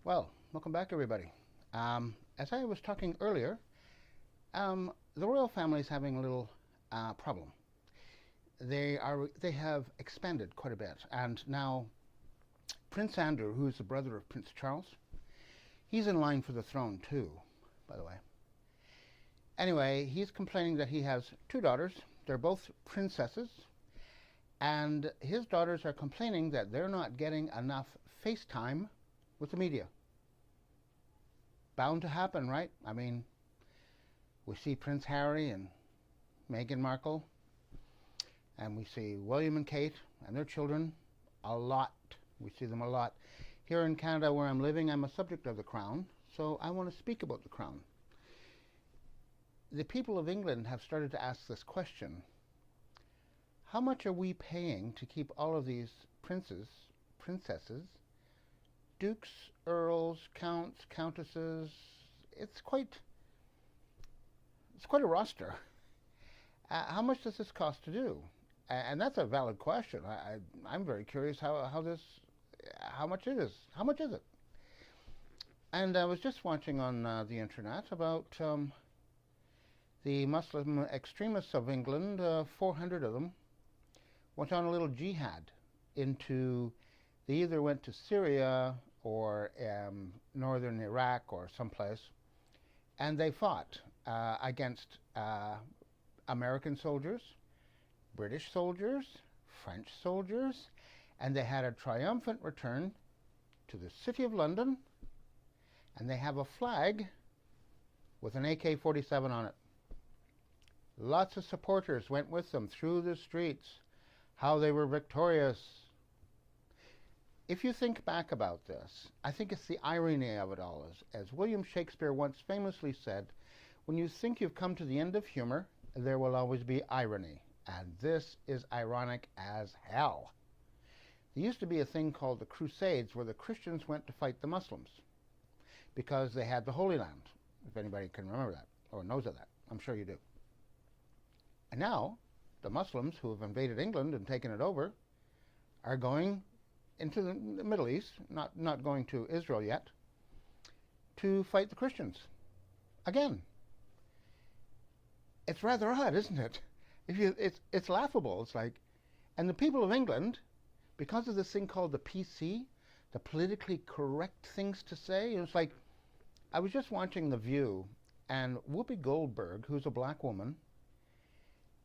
Well, welcome back, everybody. As I was talking earlier, the royal family is having a little problem. They have expanded quite a bit, and now Prince Andrew, who is the brother of Prince Charles, he's in line for the throne too. By the way, anyway, he's complaining that he has two daughters. They're both princesses, and his daughters are complaining that they're not getting enough FaceTime with the media. Bound to happen, right? I mean, we see Prince Harry and Meghan Markle, and we see William and Kate and their children a lot. We see them a lot. Here in Canada, where I'm living, I'm a subject of the Crown, so I want to speak about the Crown. The people of England have started to ask this question: how much are we paying to keep all of these princesses, dukes, earls, counts, countesses? It's quite a roster. How much does this cost to do? And that's a valid question. I'm very curious how much it is. How much is it? And I was just watching on the internet about the Muslim extremists of England. 400 of them went on a little jihad into. They either went to Syria or northern Iraq or someplace, and they fought against American soldiers, British soldiers, French soldiers, and they had a triumphant return to the City of London, and they have a flag with an AK-47 on it. Lots of supporters went with them through the streets, how they were victorious. If you think back about this, I think it's the irony of it all. As William Shakespeare once famously said, when you think you've come to the end of humor, there will always be irony. And this is ironic as hell. There used to be a thing called the Crusades, where the Christians went to fight the Muslims because they had the Holy Land, if anybody can remember that or knows of that. I'm sure you do. And now the Muslims who have invaded England and taken it over are going into the Middle East, not going to Israel yet, to fight the Christians again. It's rather odd, isn't it? It's laughable. It's like, and the people of England, because of this thing called the PC, the politically correct things to say, it's like, I was just watching The View, and Whoopi Goldberg, who's a black woman,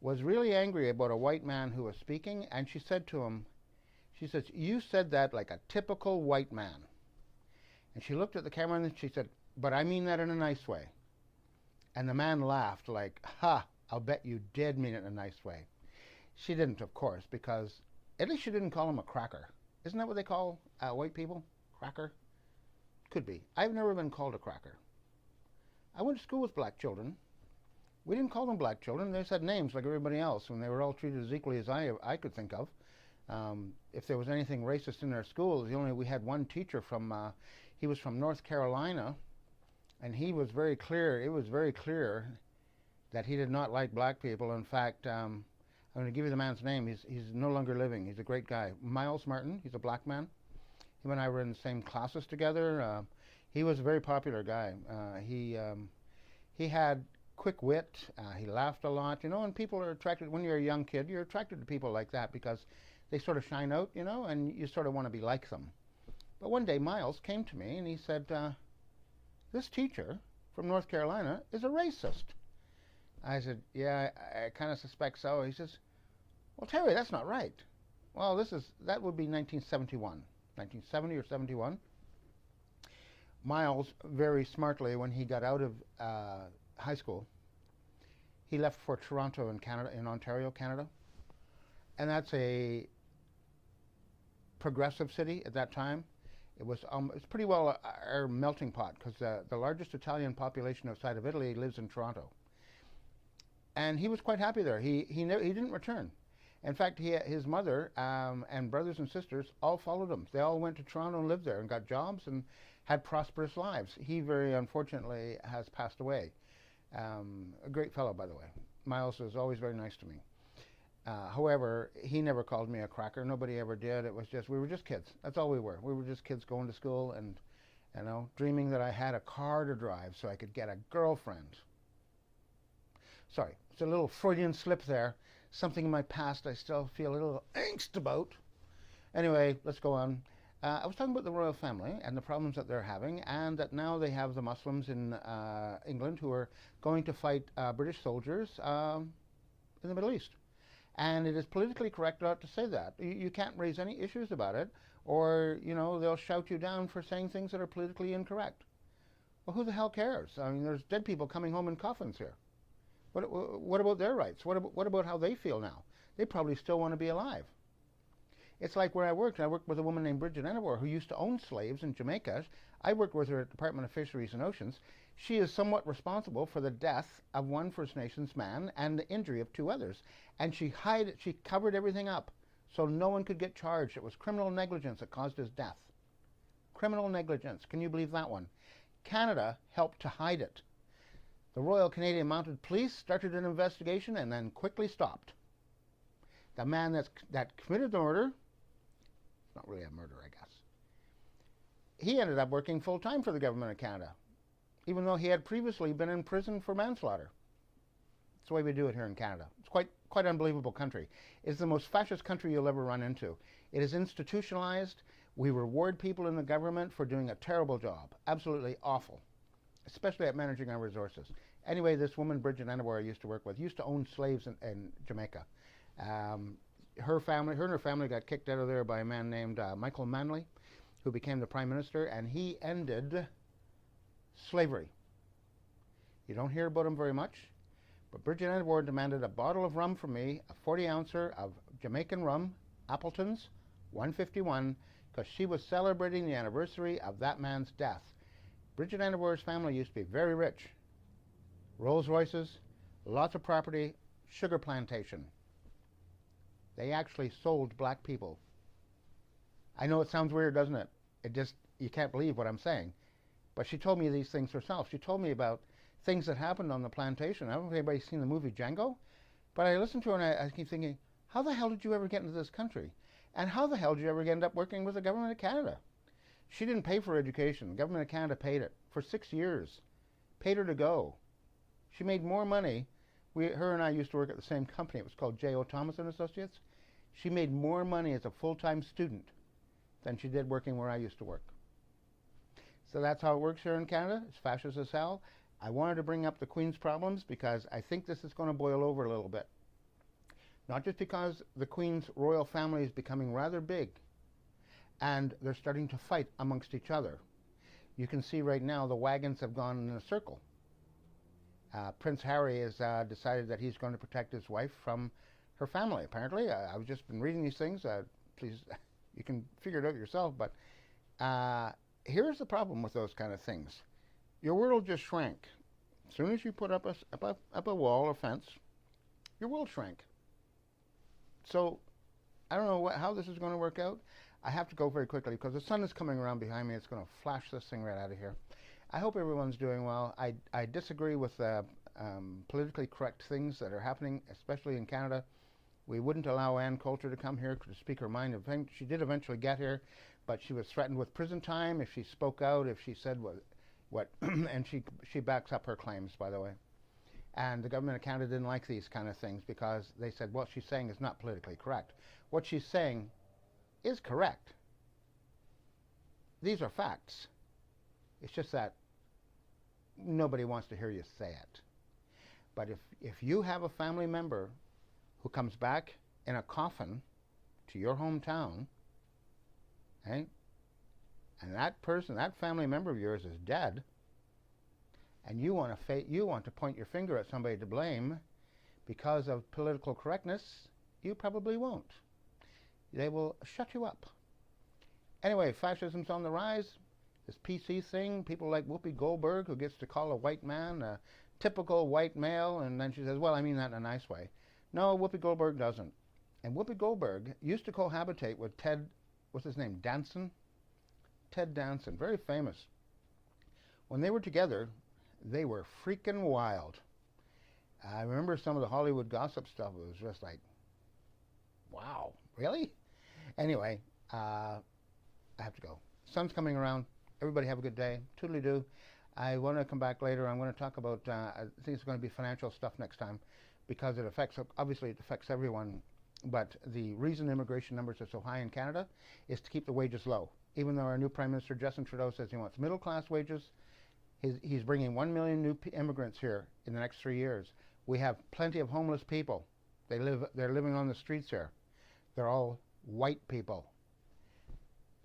was really angry about a white man who was speaking, and she said to him, she says, "You said that like a typical white man." And she looked at the camera and she said, "But I mean that in a nice way." And the man laughed like, "Ha, I'll bet you did mean it in a nice way." She didn't, of course, because at least she didn't call him a cracker. Isn't that what they call white people? Cracker? Could be. I've never been called a cracker. I went to school with black children. We didn't call them black children. They just had names like everybody else, and they were all treated as equally as I could think of. If there was anything racist in their schools, we had one teacher he was from North Carolina, and he was very clear. It was very clear that he did not like black people. In fact, I'm going to give you the man's name. He's no longer living. He's a great guy. Miles Martin. He's a black man. Him and I were in the same classes together. He was a very popular guy. He had quick wit. He laughed a lot, and people are attracted. When you're a young kid, you're attracted to people like that because they sort of shine out, and you sort of want to be like them. But one day Miles came to me and he said, "This teacher from North Carolina is a racist." I said, "Yeah, I kind of suspect so." He says, "Well, Terry, that's not right." Well, that would be 1971, 1970 or 71. Miles, very smartly, when he got out of high school, he left for Toronto in Canada, in Ontario, Canada. And that's a progressive city at that time. It's pretty well our melting pot, because the largest Italian population outside of Italy lives in Toronto. And he was quite happy there. He didn't return. In fact, his mother and brothers and sisters all followed him. They all went to Toronto and lived there and got jobs and had prosperous lives. He very unfortunately has passed away. A great fellow, by the way. Miles was always very nice to me. However, he never called me a cracker. Nobody ever did. It was just, we were just kids. That's all we were. We were just kids going to school, and dreaming that I had a car to drive so I could get a girlfriend. Sorry, it's a little Freudian slip there. Something in my past I still feel a little angst about. Anyway, let's go on. I was talking about the royal family and the problems that they're having, and that now they have the Muslims in England who are going to fight British soldiers in the Middle East. And it is politically correct not to say that. You can't raise any issues about it, or they'll shout you down for saying things that are politically incorrect. Well, who the hell cares? I mean, there's dead people coming home in coffins here. What about their rights? What about how they feel now? They probably still want to be alive. It's like where I worked with a woman named Bridget Enabor who used to own slaves in Jamaica. I worked with her at the Department of Fisheries and Oceans. She is somewhat responsible for the death of one First Nations man and the injury of 2 others. And she covered everything up so no one could get charged. It was criminal negligence that caused his death. Criminal negligence. Can you believe that one? Canada helped to hide it. The Royal Canadian Mounted Police started an investigation and then quickly stopped. The man that committed the murder, it's not really a murder, I guess, he ended up working full-time for the government of Canada, even though he had previously been in prison for manslaughter. It's the way we do it here in Canada. It's quite an unbelievable country. It's the most fascist country you'll ever run into. It is institutionalized. We reward people in the government for doing a terrible job. Absolutely awful, especially at managing our resources. Anyway, this woman, Bridget Enabor, I used to work with, used to own slaves in Jamaica. Her and her family got kicked out of there by a man named Michael Manley, who became the prime minister, and he ended slavery. You don't hear about him very much, but Bridget Enabor demanded a bottle of rum from me, a 40-ouncer of Jamaican rum, Appleton's, 151, because she was celebrating the anniversary of that man's death. Bridget Enabor's family used to be very rich. Rolls Royces, lots of property, sugar plantation. They actually sold black people. I know it sounds weird, doesn't it? You can't believe what I'm saying. But she told me these things herself. She told me about things that happened on the plantation. I don't know if anybody's seen the movie Django, but I listened to her and I keep thinking, how the hell did you ever get into this country? And how the hell did you ever end up working with the government of Canada? She didn't pay for education. The government of Canada paid it for 6 years. Paid her to go. She made more money. Her and I used to work at the same company. It was called J.O. Thomas and Associates. She made more money as a full-time student than she did working where I used to work. So that's how it works here in Canada. It's fascist as hell. I wanted to bring up the Queen's problems because I think this is going to boil over a little bit. Not just because the Queen's royal family is becoming rather big and they're starting to fight amongst each other. You can see right now the wagons have gone in a circle. Prince Harry has decided that he's going to protect his wife from her family, apparently. I've just been reading these things. Please, you can figure it out yourself. But here's the problem with those kind of things. Your world just shrank. As soon as you put up a wall or fence, your world shrank. So I don't know how this is going to work out. I have to go very quickly because the sun is coming around behind me. It's going to flash this thing right out of here. I hope everyone's doing well. I disagree with politically correct things that are happening, especially in Canada. We wouldn't allow Ann Coulter to come here to speak her mind. She did eventually get here, but she was threatened with prison time if she spoke out, if she said what and she backs up her claims, by the way. And the government of Canada didn't like these kind of things because they said what she's saying is not politically correct. What she's saying is correct. These are facts. It's just that nobody wants to hear you say it. But if you have a family member who comes back in a coffin to your hometown, okay, and that person, that family member of yours is dead, and you want to point your finger at somebody to blame because of political correctness, you probably won't. They will shut you up. Anyway, fascism's on the rise. This PC thing, people like Whoopi Goldberg, who gets to call a white man a typical white male, and then she says, well, I mean that in a nice way. No, Whoopi Goldberg doesn't. And Whoopi Goldberg used to cohabitate with Ted, what's his name, Danson? Ted Danson, very famous. When they were together, they were freaking wild. I remember some of the Hollywood gossip stuff. It was just like, wow, really? Anyway, I have to go. Sun's coming around. Everybody have a good day. Toodly-doo. I want to come back later. I'm going to talk about, I think it's going to be financial stuff next time because it affects, obviously it affects everyone. But the reason immigration numbers are so high in Canada is to keep the wages low. Even though our new Prime Minister, Justin Trudeau, says he wants middle-class wages, he's bringing 1 million new immigrants here in the next 3 years. We have plenty of homeless people. They're living on the streets here. They're all white people.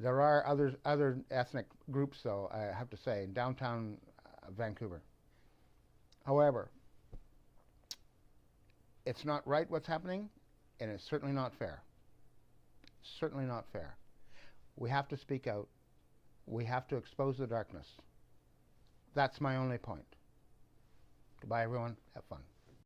There are other ethnic groups, though, I have to say, in downtown Vancouver. However, it's not right what's happening, and it's certainly not fair. Certainly not fair. We have to speak out. We have to expose the darkness. That's my only point. Goodbye, everyone. Have fun.